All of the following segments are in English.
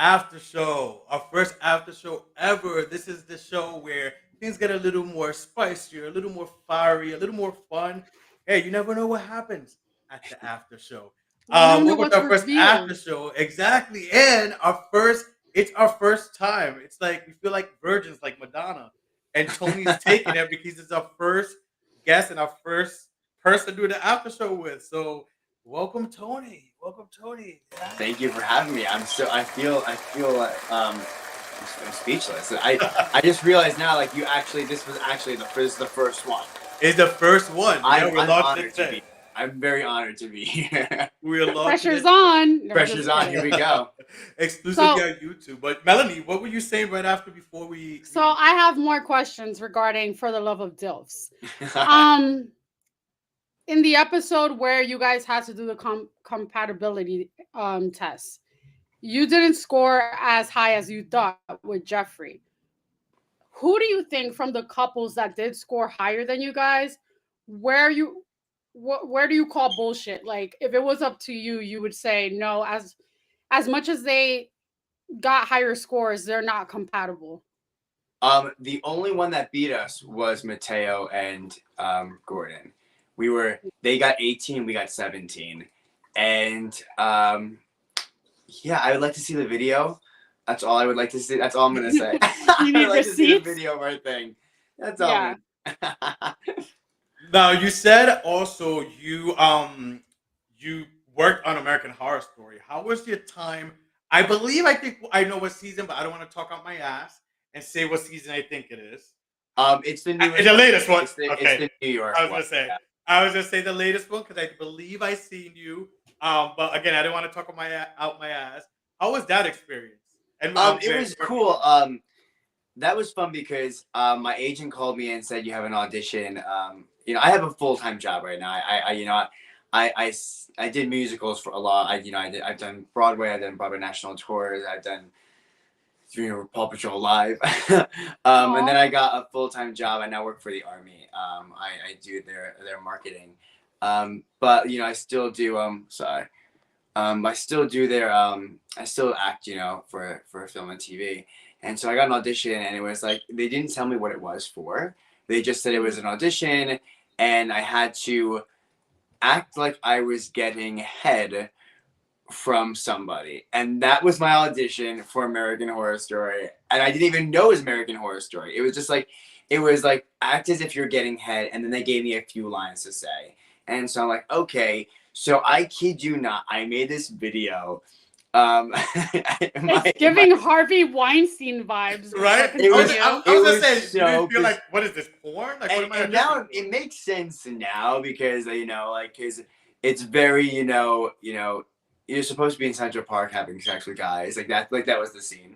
after show, our first after show ever. This is the show where things get a little more spicier, a little more fiery, a little more fun. Hey, you never know what happens at the after show. We don't know Welcome to what's our first after revealed. show, exactly, and it's our first time. It's like we feel like virgins, like Madonna, and Tony's taking it because it's our first guest and our first person to do the after show with. So welcome, Tony. Welcome, Tony. Thank you for having me. I feel like I'm speechless. I just realized now, like this was actually the first one. It's the first one. Yeah, we're I'm launching honored it to today. be. I'm very honored to be here. We're launching Pressure's it on. No, Pressure's just on. kidding. Here we go. exclusively So, on YouTube. But Melanie, what were you saying right after before so we I have more questions regarding For the Love of Dilfs. Um, in the episode where you guys had to do the compatibility test, you didn't score as high as you thought with Jeffrey. Who do you think from the couples that did score higher than you guys, where you where do you call bullshit? Like if it was up to you, you would say no. As much as they got higher scores, they're not compatible. The only one that beat us was Mateo and Gordon. They got 18, we got 17, and yeah, I would like to see the video. That's all I would like to see. That's all I'm gonna say. I You would need like to see the receipts. video of our thing. That's all. Yeah. now you said also you worked on American Horror Story. How was your time? I think I know what season, but I don't want to talk out my ass and say what season I think it is. It's the newest. The latest one. It's the New York I was one. gonna say. Yeah. I was gonna say the latest one because I believe I seen you. But again, I didn't want to talk out my ass. How was that experience? And It was cool. That was fun because my agent called me and said you have an audition. I have a full-time job right now. I did musicals for a lot. I've done Broadway. I've done Broadway national tours. I've done Paw Patrol Live. And then I got a full-time job. I now work for the Army. I do their marketing. But I still do. Sorry. I still do their. I still act. For film and TV. And so I got an audition, and it was like they didn't tell me what it was for. They just said it was an audition, and I had to act like I was getting head from somebody, and that was my audition for American Horror Story. And I didn't even know it was American Horror Story. It was like act as if you're getting head, and then they gave me a few lines to say. And so I'm like, okay. So I kid you not, I made this video. It's giving Harvey Weinstein vibes, right? I was gonna say, so you feel like, what is this, porn? Like, and now it makes sense now because because it's very you're supposed to be in Central Park having sex with guys like that was the scene.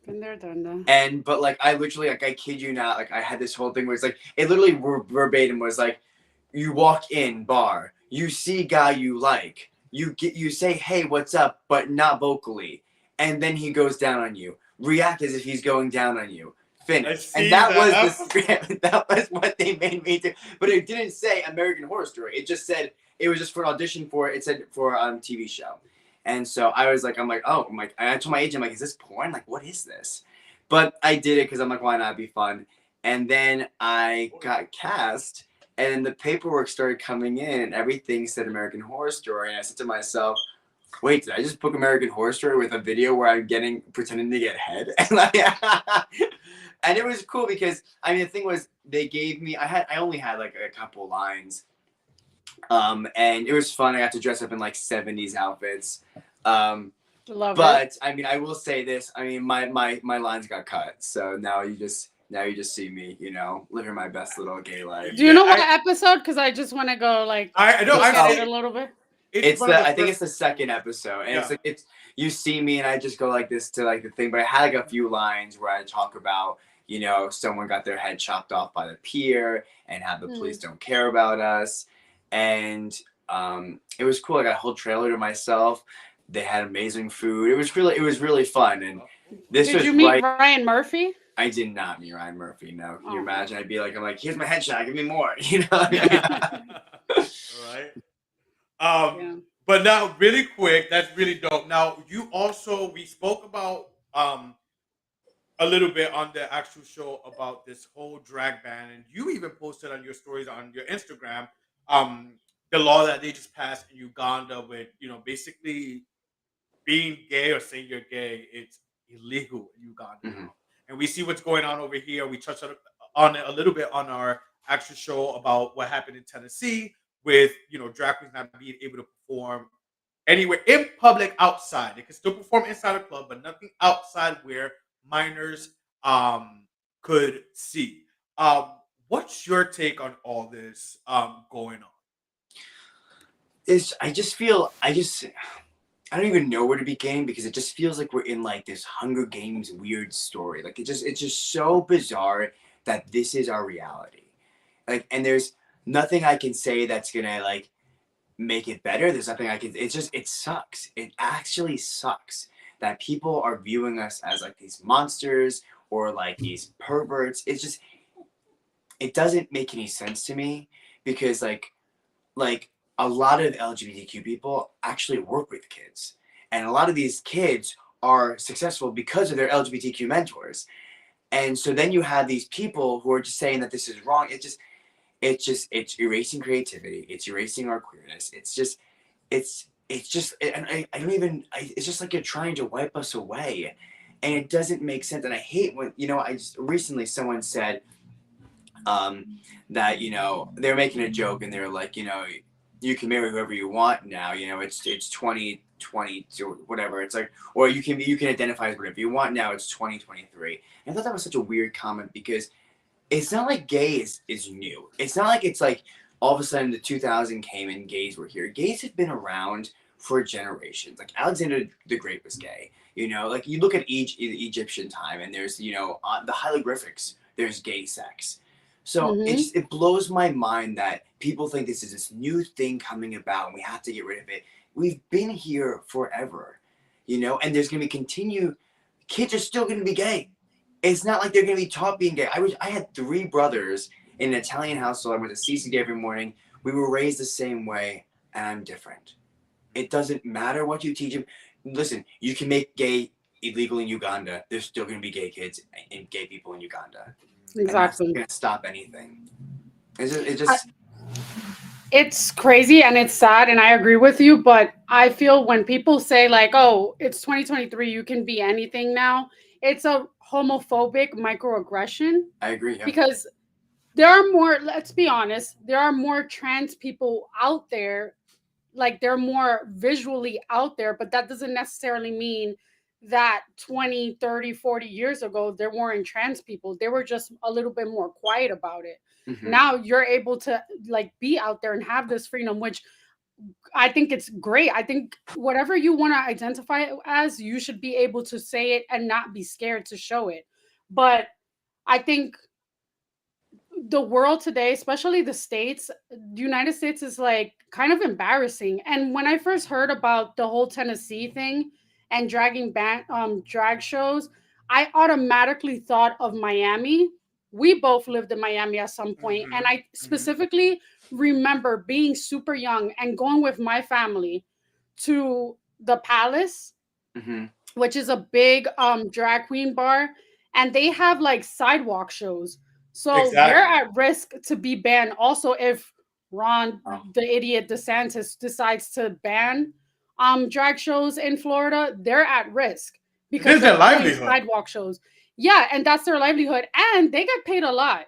Been there, done that. And but like I literally I kid you not, like I had this whole thing where it's like it literally verbatim was like, you walk in bar, you see guy you like, you say hey what's up, but not vocally, and then he goes down on you, react as if he's going down on you, finish. And that was the script. That was what they made me do. But it didn't say American Horror Story. It just said it was just for an audition for it said for a TV show. And so I was like, I told my agent, I'm like, is this porn? Like, what is this? But I did it because I'm like, why not? It'd be fun. And then I got cast, and the paperwork started coming in, and everything said American Horror Story. And I said to myself, wait, did I just book American Horror Story with a video where I'm pretending to get head? And it was cool because, the thing was, they gave me, I only had like a couple lines. And it was fun. I got to dress up in like 70s outfits. Love it. I will say this. My lines got cut. So now you just see me, living my best little gay life. Do you know what episode? Because I just want to go like I know I it a little bit. I think it's the second episode, and it's you see me, and I just go like this to like the thing. But I had like a few lines where I talk about someone got their head chopped off by the pier, and how the police don't care about us, and it was cool. I got a whole trailer to myself. They had amazing food. It was really fun. And this Did you meet Ryan Murphy? I did not meet Ryan Murphy. No, can you imagine? I'm like, here's my headshot. Give me more. Right. But now, really quick, that's really dope. Now, you also we spoke about a little bit on the actual show about this whole drag ban, and you even posted on your stories on your Instagram um the law that they just passed in Uganda with basically being gay or saying you're gay, it's illegal in Uganda Hmm. now. And we see what's going on over here. We touched on it a little bit on our actual show about what happened in Tennessee with drag queens not being able to perform anywhere in public outside. They can still perform inside a club, but nothing outside where minors could see. Um, what's your take on all this going on? Is I don't even know where to begin because it just feels like we're in like this Hunger Games weird story. Like it's just so bizarre that this is our reality. Like, and there's nothing I can say that's gonna like make it better. There's nothing I can. It's just it sucks. It actually sucks that people are viewing us as like these monsters or like these perverts. It's just it doesn't make any sense to me because like a lot of LGBTQ people actually work with kids, and a lot of these kids are successful because of their LGBTQ mentors. And so then you have these people who are just saying that this is wrong. It's erasing creativity. It's erasing our queerness. And I don't even. It's just like you're trying to wipe us away, and it doesn't make sense. And I hate when I just recently someone said that they were making a joke and they were like you can marry whoever you want now. It's 2020 or whatever. It's like, or you can identify as whatever you want now. It's 2023. And I thought that was such a weird comment because it's not like gay is new. It's not like it's like all of a sudden the 2000 came and gays were here. Gays have been around for generations. Like Alexander the Great was gay. Like you look at the Egyptian time and there's the hieroglyphics. There's gay sex. So Mm-hmm. it blows my mind that people think this is this new thing coming about and we have to get rid of it. We've been here forever, and there's gonna be continue. Kids are still gonna be gay. It's not like they're gonna be taught being gay. I had three brothers in an Italian household. I went to CCD every morning. We were raised the same way, and I'm different. It doesn't matter what you teach them. Listen, you can make gay illegal in Uganda. There's still gonna be gay kids and gay people in Uganda, and that's not Exactly. gonna stop anything. It I, just it's crazy and it's sad, and I agree with you. But I feel when people say like, "Oh, it's 2023, you can be anything now," it's a homophobic microaggression I agree. Yeah. because there are more. Let's be honest, there are more trans people out there, like they're more visually out there, but that doesn't necessarily mean that 20, 30, 40 years ago there weren't trans people. They were just a little bit more quiet about it. Hmm. Now you're able to like be out there and have this freedom, which I think it's great. I think whatever you want to identify it as, you should be able to say it and not be scared to show it. But I think the world today, especially the States, the United States is like kind of embarrassing. And when I first heard about the whole Tennessee thing and drag shows, I automatically thought of Miami. We both lived in Miami at some point, and Hmm. I specifically remember being super young and going with my family to the Palace, Hmm. which is a big drag queen bar, and they have like sidewalk shows. So they're Exactly. at risk to be banned. Also, if Ron, Oh, the idiot DeSantis, decides to ban drag shows in Florida, they're at risk It because is they're their doing livelihood. sidewalk shows. Yeah, and that's their livelihood, and they get paid a lot.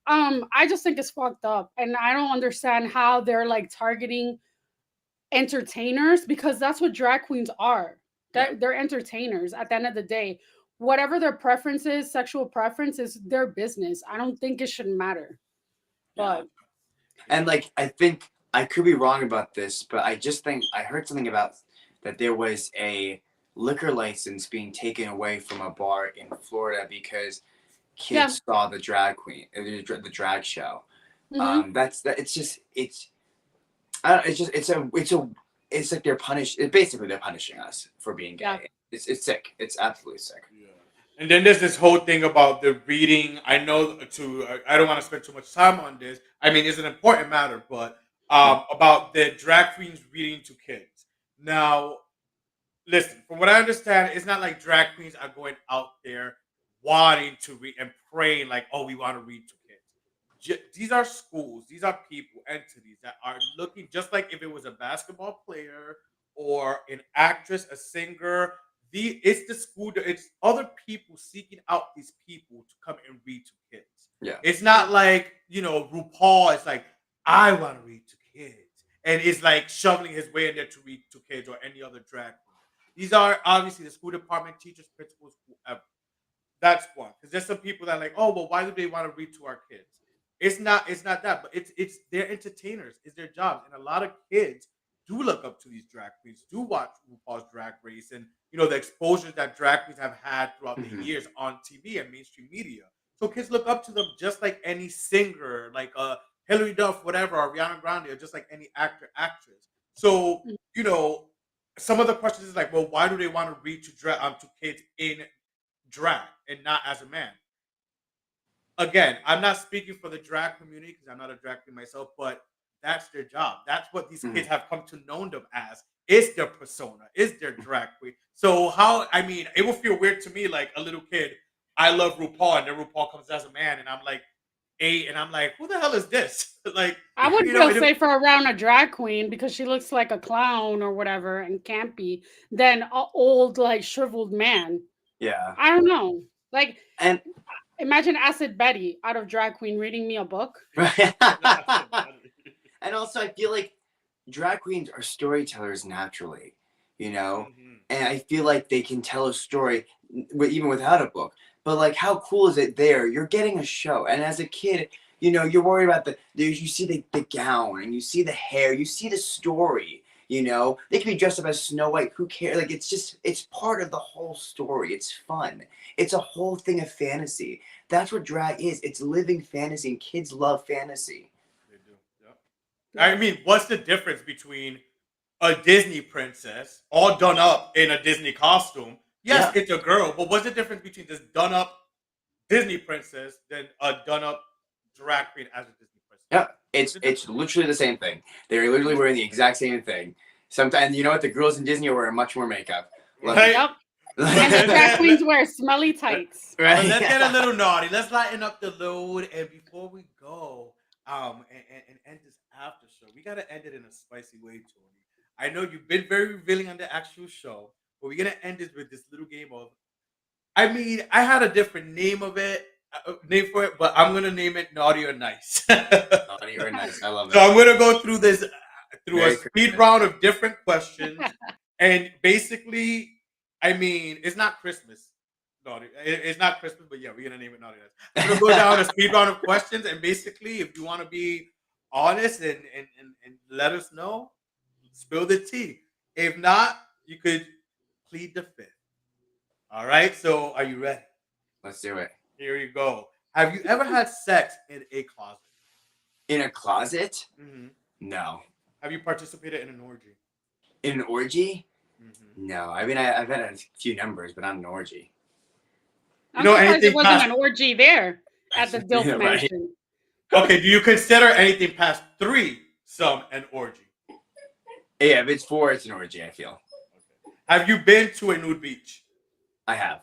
I just think it's fucked up, and I don't understand how they're like targeting entertainers because that's what drag queens are. yeah. They're entertainers at the end of the day. Whatever their preference is, sexual preference is their business. I don't think it should matter. Yeah. But And like I think I could be wrong about this, but I just think I heard something about that there was a liquor license being taken away from a bar in Florida because yeah. kids saw the drag queen, the drag show. Hmm. That's that. It's just it's. I don't, it's just it's like they're punished. Basically, they're punishing us for being Yeah. gay. It's sick. It's absolutely sick. Yeah. And then there's this whole thing about the reading. I know I don't want to spend too much time on this. I mean, it's an important matter, but about the drag queens reading to kids. Now, listen, from what I understand, it's not like drag queens are going out there wanting to read and praying like, "Oh, we want to read to kids." These are schools, these are people, entities that are looking just like if it was a basketball player or an actress, a singer. It's the school, it's other people seeking out these people to come and read to kids. Yeah. It's not like, RuPaul is like, I want to read to kids. And it's like shoveling his way in there to read to kids or any other drag queen. These are obviously the school department, teachers, principals, whoever. That's one. Because there's some people that are like, oh, well, why do they want to read to our kids? It's not that, but it's they're entertainers. It's their jobs. And a lot of kids do look up to these drag queens, do watch RuPaul's Drag Race and the exposure that drag queens have had throughout the Mhm. years on TV and mainstream media. So kids look up to them just like any singer, like Hilary Duff, whatever, or Rihanna Grande, or just like any actor, actress. So, you know, some of the questions is like, well, why do they want to read to kids in drag and not as a man? Again, I'm not speaking for the drag community because I'm not a drag queen myself, but that's their job. That's what these kids Mhm. have come to know them as. Is their persona, is their drag queen. So it will feel weird to me like a little kid. I love RuPaul, and then RuPaul comes as a man, and I'm like 8, and I'm like, who the hell is this? Like, I would you know, feel it, safer around a drag queen because she looks like a clown or whatever and campy than an old, like shriveled man. Yeah. I don't know. Like, And imagine Acid Betty out of drag queen reading me a book. and also I feel like drag queens are storytellers naturally, you know, Mhm. and I feel like they can tell a story even without a book. But like, how cool is it there? You're getting a show, and as a kid, you're worried about you see the gown, and you see the hair, you see the story. They can be dressed up as Snow White. Who cares? Like, it's part of the whole story. It's fun. It's a whole thing of fantasy. That's what drag is. It's living fantasy, and kids love fantasy. They do. Yep. I mean, what's the difference between a Disney princess all done up in a Disney costume? Yes, Yeah. it's a girl, but what's the difference between this done up Disney princess than a done up drag queen as a Disney princess? Yeah, What's it's the it's difference? literally the same thing. They're literally wearing the exact same thing. Sometimes you know what the girls in Disney are wearing much more makeup. Right? Yep. But And the let, drag let, queens let, wear smelly let- tights. but right? let's get a little naughty. Let's lighten up the load. And before we go, and end this after show, we gotta end it in a spicy way, Tony. I know you've been very revealing on the actual show, but we're gonna end this with this little game of. I mean, I had a different name for it, but I'm gonna name it Naughty or Nice. So Naughty or nice, I love it. I'm gonna go through this through a Very speed Christmas. round of different questions, and basically, I mean, it's not Christmas. Naughty, it's not Christmas, but yeah, we're gonna name it Naughty or Nice. I'm gonna go down a speed round of questions, and basically, if you want to be honest and let us know, spill the tea. If not, you could plead the fifth. All right. So, are you ready? Let's do it. Here you go. Have you ever had sex in a closet? In a closet? Hmm. No. Have you participated in an orgy? In an orgy? Hmm. No. I mean, I've had a few numbers, but not an orgy. I'm surprised it Anything wasn't past? an orgy there at the DILF Yeah, right. mansion. Okay, do you consider anything past three some an orgy? Yeah, if it's four, it's an orgy. I feel. Okay. Have you been to a nude beach? I have.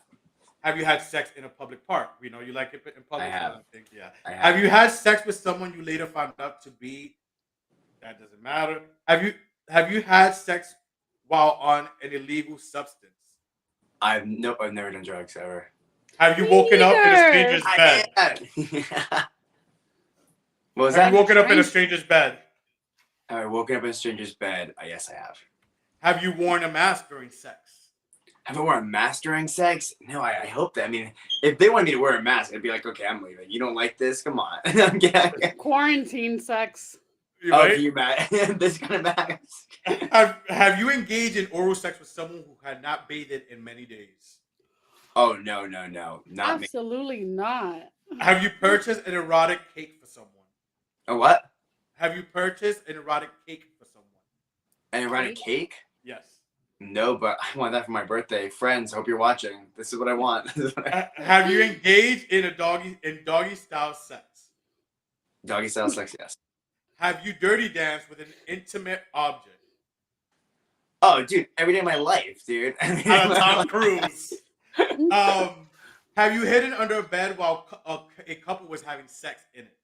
Have you had sex in a public park? We know you like it in I public. So have. I think yeah. I Have have. you had sex with someone you later found out to be? That doesn't matter. Have you had sex while on an illegal substance? Nope. I've never done drugs ever. Have you Me woken up in a neither. stranger's bed? What was Have you that? woken up in a Strange. stranger's bed? I woken up in a stranger's bed. Yes, I have. Have you worn a mask during sex? Have I worn a mask during sex? No, I hope that. I mean, if they wanted me to wear a mask, I'd be like, okay, I'm leaving. You don't like this? Come on. Quarantine sex. You Oh, right? can you imagine this kind of mask? Have you engaged in oral sex with someone who had not bathed in many days? Oh, no, not me. Absolutely not. Have you purchased an erotic cake for someone? A what? Have you purchased an erotic cake for someone? An erotic cake? Yes. No, but I want that for my birthday. Friends, hope you're watching. This is what I want. Have you engaged in doggy style sex? Doggy style sex, yes. Have you dirty danced with an intimate object? Oh, dude, every day of my life, dude. Every day of On a my Tom life. Cruise. Have you hidden under a bed while a couple was having sex in it?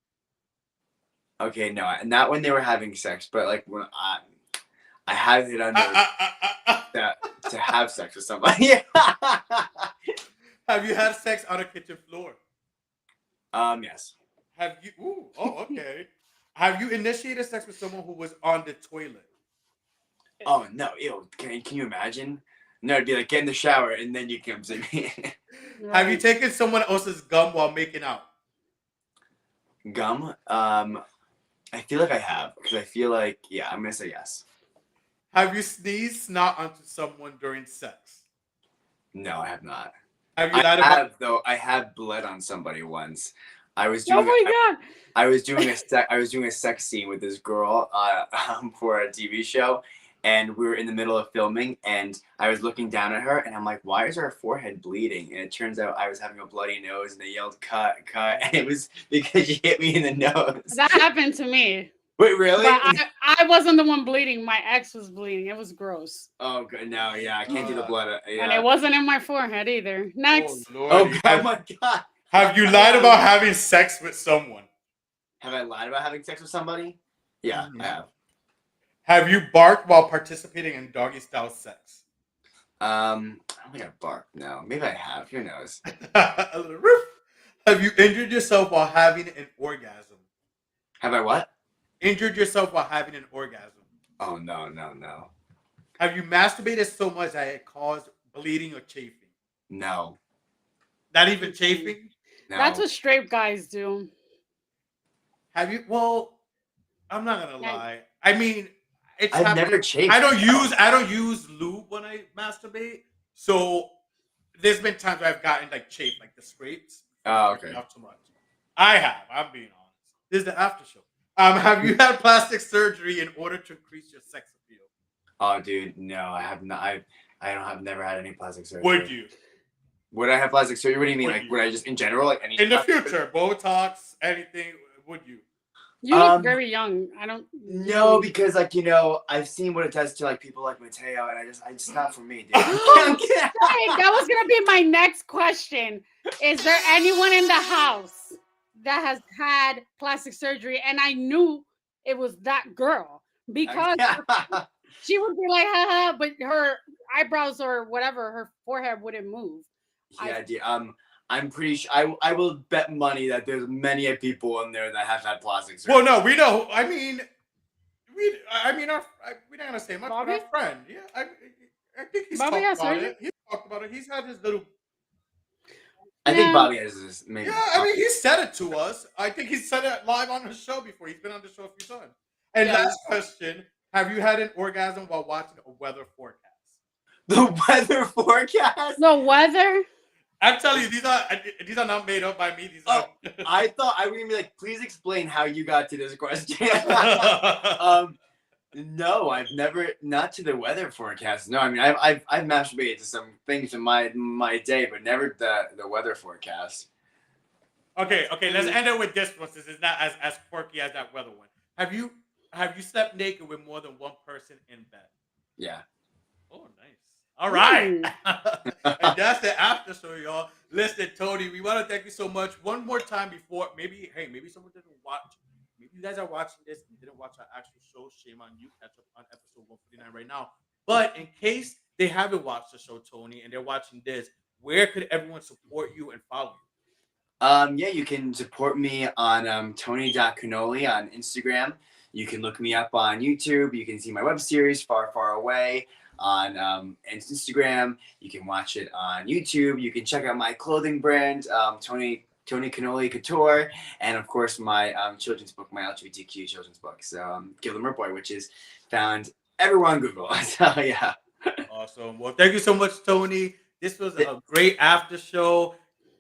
Okay, no, not when they were having sex, but like when I have it under to, to have sex with somebody. Have you had sex on a kitchen floor? Yes. Have you? Ooh, oh, okay. Have you initiated sex with someone who was on the toilet? Oh no, ew. Can you imagine? No, it'd be like get in the shower and then you come to me. Have you Right. taken someone else's gum while making out? Gum. I feel like I have because I feel like yeah, I'm gonna say yes. Have you sneezed snot onto someone during sex? No, I have not. Have you I lied about? have though. I have bled on somebody once. I was Oh doing my god. I was doing a sex scene with this girl for a TV show, and we were in the middle of filming, and I was looking down at her, and I'm like, "Why is her forehead bleeding?" And it turns out I was having a bloody nose, and they yelled, "Cut, cut!" And it was because she hit me in the nose. That happened to me. Wait, really? But I wasn't the one bleeding. My ex was bleeding. It was gross. Oh, good. No, yeah, I can't do the Uh, blood. And Yeah. it wasn't in my forehead either. Oh Next. Oh, lordy! God, my God. Have you lied Yeah. about having sex with someone? Have I lied about having sex with somebody? Yeah, Mhm. I have. Have you barked while participating in doggy style sex? I don't think I barked. No, maybe I have. Who knows? A little roof. Have you injured yourself while having an orgasm? Have I what? Injured yourself while having an orgasm. Oh no, no, no, Have you masturbated so much that it caused bleeding or chafing? no, Not even chafing? That's no. what straight guys do. Have you? Well, I'm not gonna Yeah. lie. I mean, it's I've happened. never chafed. I don't use lube when I masturbate. So there's been times where I've gotten like chafe, like the scrapes. Oh, Jerking okay. off too much. I have. I'm being honest. This is the after show. Have you had plastic surgery in order to increase your sex appeal? Oh, dude, no, I have not. I don't have never had any plastic surgery. Would you? Would I have plastic surgery? What do you mean? Would Like, you? would I just in general, like any In the plastic surgery? future, Botox, anything? Would you? You look Um, very young. I don't. No, because like I've seen what it does to like people like Mateo, and I just not for me, dude. Hey, that was gonna be my next question. Is there anyone in the house that has had plastic surgery? And I knew it was that girl because she would be like, haha, but her eyebrows or whatever, her forehead wouldn't move. Yeah, dude. I'm pretty sure I will bet money that there's many people in there that have had plastic surgery. Well, no, we know. I mean, we're not gonna say much, but Bobby? our friend, yeah, I think he's Bobby talked has about surgery? it. He's talked about it. He's had his little. I think Yeah. Bobby has this maybe. Yeah, I mean, he said it to us. I think he said it live on his show before. He's been on the show a few times. And Yeah. last question: have you had an orgasm while watching a weather forecast? The weather forecast. The weather? I'm telling you, these are not made up by me. These are. I thought I was gonna be like, please explain how you got to this question. No, I've never not to the weather forecast. No, I mean I've masturbated to some things in my day, but never the weather forecast. Okay, let's end it with this one since it's not as quirky as that weather one. Have you slept naked with more than one person in bed? Yeah. Oh, nice. All right. And that's the after show, y'all. Listen, Tony, we want to thank you so much. One more time before maybe someone didn't watch. Maybe you guys are watching this and you didn't watch our actual show. Shame on you. Catch up on episode 149 right now. But in case they haven't watched the show, Tony, and they're watching this, where could everyone support you and follow you? Yeah, you can support me on Tony.Cannoli on Instagram. You can look me up on YouTube. You can see my web series, Far, Far Away, on Instagram. You can watch it on YouTube. You can check out my clothing brand, Tony Cannoli Couture, and of course my children's book, my LGBTQ children's book. So Gilmer Boy, which is found everywhere on Google. So yeah. Awesome. Well, thank you so much, Tony. This was a great after show.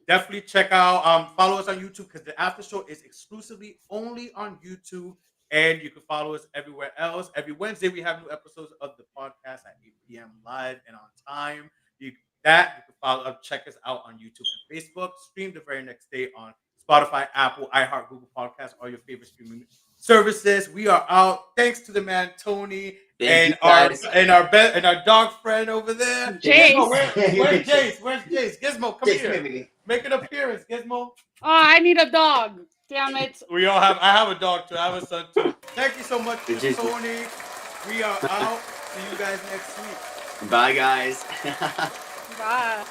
Definitely check out, follow us on YouTube because the after show is exclusively only on YouTube. And you can follow us everywhere else. Every Wednesday, we have new episodes of the podcast at 8 p.m. live and on time. You can follow, check us out on YouTube and Facebook. Stream the very next day on Spotify, Apple, iHeart, Google Podcasts, all your favorite services. We are out. Thanks to the man Tony Thank you, our guys. and our dog friend over there. Jace. Gizmo, where's Jace? Where's Jace? Gizmo, come Jace, here. baby. Make an appearance, Gizmo. Oh, I need a dog. Damn it. I have a dog too. I have a son too. Thank you so much, It is- Tony. We are out. See you guys next week. Bye, guys. Bye.